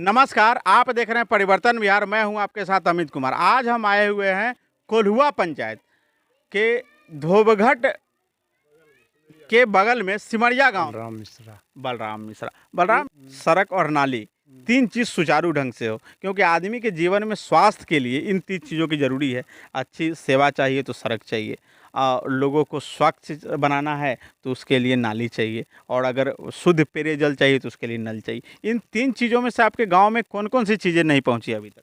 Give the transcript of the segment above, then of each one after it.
नमस्कार, आप देख रहे हैं परिवर्तन विहार। मैं हूं आपके साथ अमित कुमार। आज हम आए हुए हैं कोल्हुआ पंचायत के धोबघट के बगल में सिमरिया गांव। बलराम सड़क और नाली, तीन चीज़ सुचारू ढंग से हो, क्योंकि आदमी के जीवन में स्वास्थ्य के लिए इन तीन चीज़ों की ज़रूरी है। अच्छी सेवा चाहिए तो सड़क चाहिए, लोगों को स्वच्छ बनाना है तो उसके लिए नाली चाहिए, और अगर शुद्ध पेयजल चाहिए तो उसके लिए नल चाहिए। इन तीन चीज़ों में से आपके गांव में कौन कौन सी चीज़ें नहीं पहुंची अभी तक?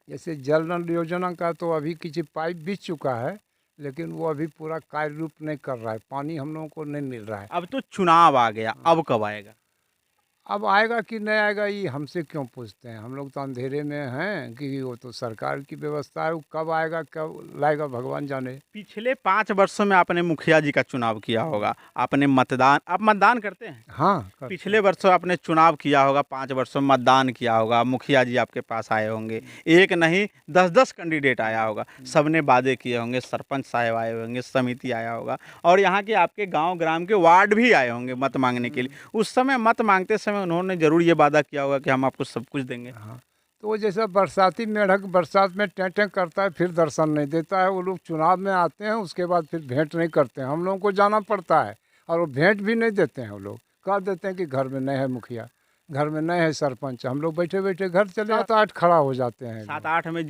जैसे जल नल योजना का तो अभी किसी पाइप बिछ चुका है, लेकिन वो अभी पूरा कार्य रूप नहीं कर रहा है। पानी हम लोगों को नहीं मिल रहा है। अब तो चुनाव आ गया, अब कब आएगा? अब आएगा कि नहीं आएगा ये हमसे क्यों पूछते हैं? हम लोग तो अंधेरे में हैं कि वो तो सरकार की व्यवस्था है। वो कब आएगा कब लाएगा भगवान जाने। पिछले 5 वर्षों में आपने मुखिया जी का चुनाव किया होगा, आपने आप मतदान करते हैं? हाँ, पिछले वर्षों आपने चुनाव किया होगा, 5 वर्षों में मतदान किया होगा, मुखिया जी आपके पास आए होंगे, एक नहीं 10-10 कैंडिडेट आया होगा, सबने वादे किए होंगे, सरपंच साहब आए होंगे, समिति आया होगा, और यहाँ के आपके गांव ग्राम के वार्ड भी आए होंगे मत मांगने के लिए। उस समय मत मांगते समय उन्होंने जरूर ये वादा किया होगा कि हम आपको सब कुछ देंगे। हाँ, तो वो जैसा बरसाती मेढक बरसात में टें करता है, फिर दर्शन नहीं देता है। वो लोग चुनाव में आते हैं, उसके बाद फिर भेंट नहीं करते हैं। हम लोगों को जाना पड़ता है और वो भेंट भी नहीं देते हैं। वो लोग कह देते हैं कि घर में नहीं है मुखिया, घर में नहीं है सरपंच। हम लोग बैठे बैठे घर चले 7-8 खड़ा हो जाते हैं। 7-8 में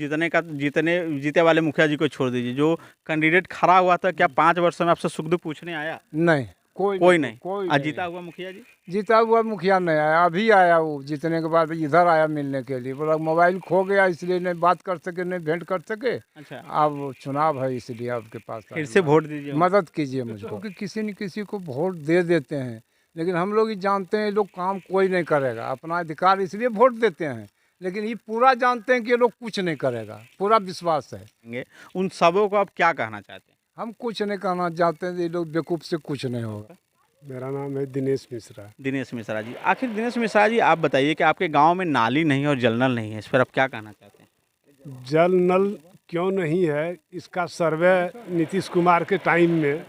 जीते वाले मुखिया जी को छोड़ दीजिए, जो कैंडिडेट खड़ा हुआ था, क्या 5 वर्षों में आपसे सुख दुख पूछने आया? नहीं, कोई नहीं। जीता हुआ मुखिया जी? जीता हुआ मुखिया नहीं आया। अभी आया, वो जीतने के बाद इधर आया मिलने के लिए। बोला मोबाइल खो गया इसलिए नहीं बात कर सके, नहीं भेंट कर सके। अच्छा, अब चुनाव है इसलिए आपके पास फिर से वोट दीजिए, मदद कीजिए मुझको। क्योंकि किसी न किसी को वोट दे देते हैं, लेकिन हम लोग ही जानते हैं ये लोग काम कोई नहीं करेगा। अपना अधिकार इसलिए वोट देते हैं, लेकिन ये पूरा जानते हैं कि ये लोग कुछ नहीं करेगा। पूरा विश्वास है। उन सबों को आप क्या कहना चाहते हैं? हम कुछ नहीं कहना चाहते हैं, ये लोग बेवकूफ़ से कुछ नहीं होगा। मेरा नाम है दिनेश मिश्रा। दिनेश मिश्रा जी, आखिर दिनेश मिश्रा जी आप बताइए कि आपके गांव में नाली नहीं और जल नल नहीं है, इस पर आप क्या कहना चाहते हैं? जल नल क्यों नहीं है, इसका सर्वे नीतीश कुमार के टाइम में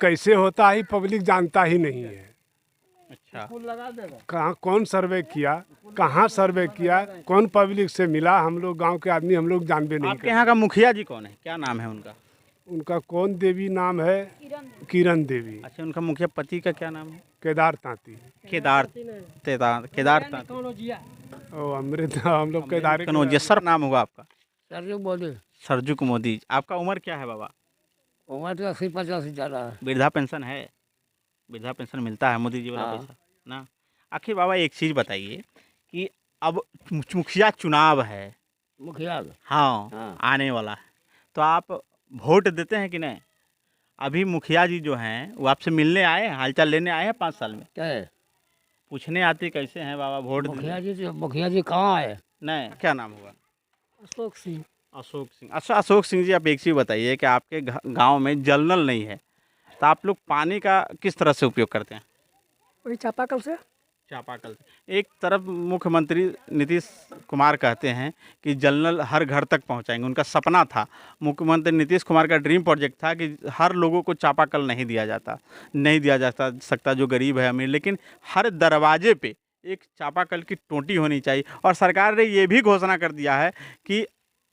कैसे होता है पब्लिक जानता ही नहीं है। अच्छा, कहाँ कौन सर्वे किया, कहाँ सर्वे किया, कौन पब्लिक से मिला, हम लोग गांव के आदमी हम लोग जानबे नहीं आपके यहाँ का मुखिया जी कौन है, क्या नाम है उनका? उनका कौन देवी नाम है? किरण देवी। अच्छा, उनका मुखिया पति का क्या नाम है? केदार तांती। केदार तांती। ओ अमृत, हम लोग केदार कनौजिया। सर नाम होगा आपका? सरजुक मोदी। आपका उम्र क्या है बाबा? उम्र तो 80-85 ज़्यादा है। वृद्धा पेंशन है? वृद्धा पेंशन मिलता है मोदी जी वाला पैसा ना? आखिर बाबा एक चीज़ बताइए कि अब मुखिया चुनाव है, मुखिया हाँ, आने वाला है, तो आप वोट देते हैं कि नहीं? अभी मुखिया जी जो हैं वो आपसे मिलने आए हैं, हालचाल लेने आए हैं 5 साल में? क्या है? पूछने आते कैसे हैं बाबा वोट? मुखिया जी कहाँ आए? नहीं, क्या नाम हुआ? अशोक सिंह। अशोक सिंह। अच्छा अशोक सिंह जी, आप एक चीज़ बताइए कि आपके गांव में जल नल नहीं है, तो आप लोग पानी का किस तरह से उपयोग करते हैं? वही चापाकल से। चापाकल से। एक तरफ मुख्यमंत्री नीतीश कुमार कहते हैं कि जल नल हर घर तक पहुंचाएंगे, उनका सपना था, मुख्यमंत्री नीतीश कुमार का ड्रीम प्रोजेक्ट था कि हर लोगों को चापाकल नहीं दिया जा सकता जो गरीब है अमीर, लेकिन हर दरवाजे पे एक चापाकल की टोंटी होनी चाहिए। और सरकार ने ये भी घोषणा कर दिया है कि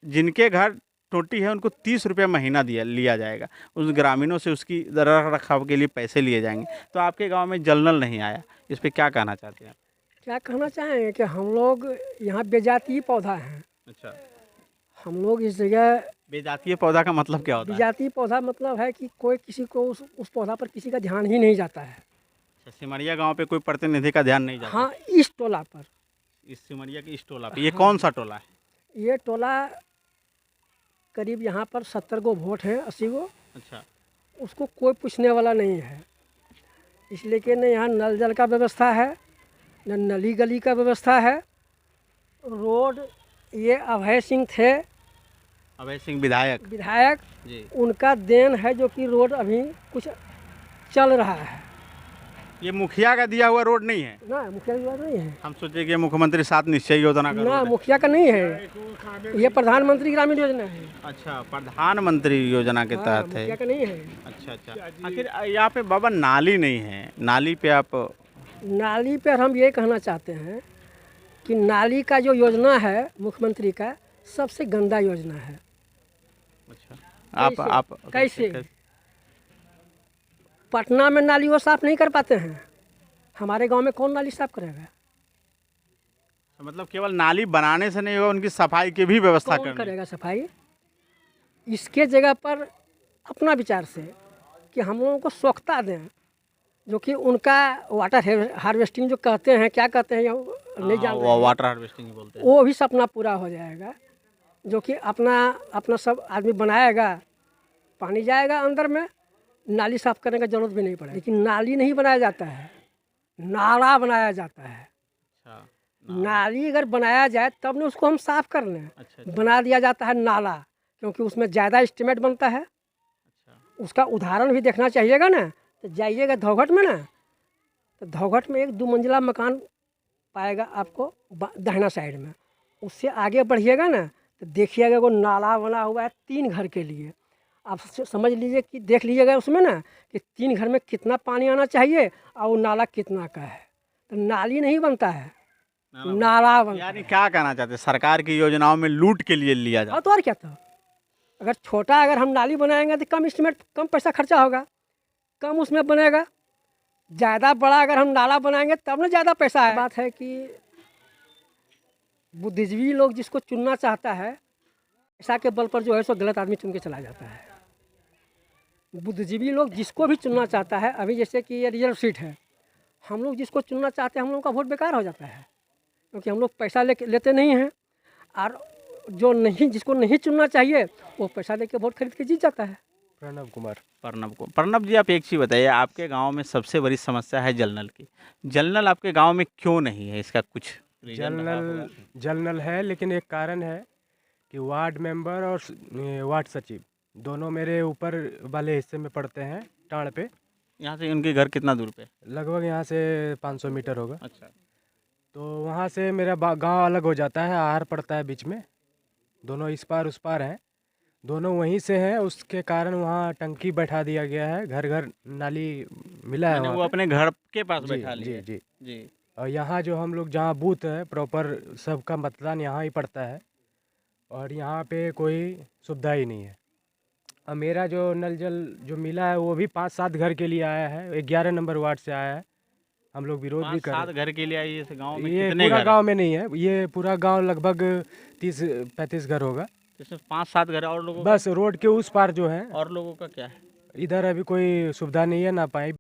जिनके घर टोंटी है उनको 30 रुपये महीना लिया जाएगा, उस ग्रामीणों से उसकी रख रखाव के लिए पैसे लिए जाएंगे। तो आपके गांव में जल नल नहीं आया, इस पर क्या कहना चाहते हैं? क्या कहना चाहेंगे कि हम लोग यहाँ बेजातीय पौधा हैं। अच्छा, हम लोग इस जगह बेजातीय पौधा का मतलब क्या होता है? बेजातीय पौधा मतलब है कि कोई किसी को उस पौधा पर किसी का ध्यान ही नहीं जाता है। अच्छा, सिमरिया गांव पे कोई प्रतिनिधि का ध्यान नहीं जाता? हाँ, इस टोला पर, इस सिमरिया के इस टोला पे। ये कौन सा टोला है? ये टोला करीब यहाँ पर 70 गो वोट हैं, 80 गो। अच्छा, उसको कोई पूछने वाला नहीं है, इसलिए कि न यहाँ नल जल का व्यवस्था है, न नली गली का व्यवस्था है। रोड ये अभय सिंह थे, अभय सिंह विधायक जी, उनका देन है जो कि रोड अभी कुछ चल रहा है। ये मुखिया का दिया हुआ रोड नहीं है ना, मुखिया की बात नहीं है। हम सोचे कि मुख्यमंत्री 7 निश्चय योजना का ना, रोड मुखिया का नहीं है, ये प्रधानमंत्री ग्रामीण योजना है। अच्छा, प्रधानमंत्री योजना के तहत है। मुखिया का नहीं है। अच्छा, आखिर यहाँ पे बाबा नाली नहीं है, नाली पे आप? नाली पर हम ये कहना चाहते हैं कि नाली का जो योजना है मुख्यमंत्री का सबसे गंदा योजना है। अच्छा, आप कैसे? पटना में नाली वो साफ़ नहीं कर पाते हैं, हमारे गांव में कौन नाली साफ़ करेगा? मतलब केवल नाली बनाने से नहीं होगा, उनकी सफाई की भी व्यवस्था कौन करनी। करेगा सफाई? इसके जगह पर अपना विचार से कि हम लोगों को स्वच्छता दें, जो कि उनका वाटर हार्वेस्टिंग जो कहते हैं, क्या कहते हैं नहीं जानते वो हैं, वाटर हार्वेस्टिंग बोलते हैं। वो भी सपना पूरा हो जाएगा। जो कि अपना अपना सब आदमी बनाएगा, पानी जाएगा अंदर में, नाली साफ़ करने का जरूरत भी नहीं पड़ेगी। लेकिन नाली नहीं बनाया जाता है, नाला बनाया जाता है। अच्छा, नाली अगर बनाया जाए तब ना उसको हम साफ़ कर लें। अच्छा, बना दिया जाता है नाला, क्योंकि उसमें ज़्यादा एस्टीमेट बनता है। अच्छा। उसका उदाहरण भी देखना चाहिएगा ना, तो जाइएगा धौघट में ना, तो धौघट में एक 2 मंजिला मकान पाएगा आपको दाहिना साइड में। उससे आगे बढ़िएगा ना तो देखिएगा वो नाला बना हुआ है 3 घर के लिए। आप समझ लीजिए कि देख लीजिएगा उसमें ना कि 3 घर में कितना पानी आना चाहिए और वो नाला कितना का है। तो नाली नहीं बनता है, नाला बनता है। यानी क्या कहना चाहते हैं, सरकार की योजनाओं में लूट के लिए लिया जाता और तो और क्या, तो अगर छोटा अगर हम नाली बनाएंगे तो कम एस्टीमेट, कम पैसा खर्चा होगा, कम उसमें बनेगा। ज़्यादा बड़ा अगर हम नाला बनाएंगे तब ना ज़्यादा पैसा है। बात है कि बुद्धिजीवी लोग जिसको चुनना चाहता है, पैसा के बल पर जो है सो गलत आदमी चुन के चला जाता है। बुद्धिजीवी लोग जिसको भी चुनना चाहता है, अभी जैसे कि ये रिजर्व सीट है, हम लोग जिसको चुनना चाहते हैं हम लोग का वोट बेकार हो जाता है, क्योंकि हम लोग पैसा लेते नहीं हैं। और जो नहीं, जिसको नहीं चुनना चाहिए वो पैसा लेके वोट खरीद के जीत जाता है। प्रणव कुमार। प्रणब जी, आप एक चीज़ बताइए, आपके गांव में सबसे बड़ी समस्या है जल नल की। जल नल आपके गांव में क्यों नहीं है, इसका कुछ रीजन रहा होगा? जल नल है, लेकिन एक कारण है कि वार्ड मेंबर और वार्ड सचिव दोनों मेरे ऊपर वाले हिस्से में पड़ते हैं, टाड़ पे। यहाँ से उनके घर कितना दूर पे? लगभग यहाँ से 500 मीटर होगा। अच्छा, तो वहाँ से मेरा गांव अलग हो जाता है, आहर पड़ता है बीच में, दोनों इस पार उस पार हैं, दोनों वहीं से हैं। उसके कारण वहाँ टंकी बैठा दिया गया है, घर घर नाली मिला है यानी वहाँ वो पे। अपने घर के पास जी बैठा लिया जी है। जी। जी। और यहाँ जो हम लोग जहाँ बूथ है प्रॉपर, सबका मतदान यहाँ ही पड़ता है, और यहाँ पे कोई सुविधा ही नहीं है। और मेरा जो नल जल जो मिला है वो भी 5-7 घर के लिए आया है, 11 नंबर वार्ड से आया है। हम लोग विरोध भी कर 5-7 घर के लिए आई, इस गांव में ये कितने पूरा घर? गांव में नहीं है, ये पूरा गांव लगभग 30-35 घर होगा। इसमें 5-7 घर है, और लोगों का? बस रोड के उस पार जो है, और लोगों का क्या है? इधर अभी कोई सुविधा नहीं है, ना पाइप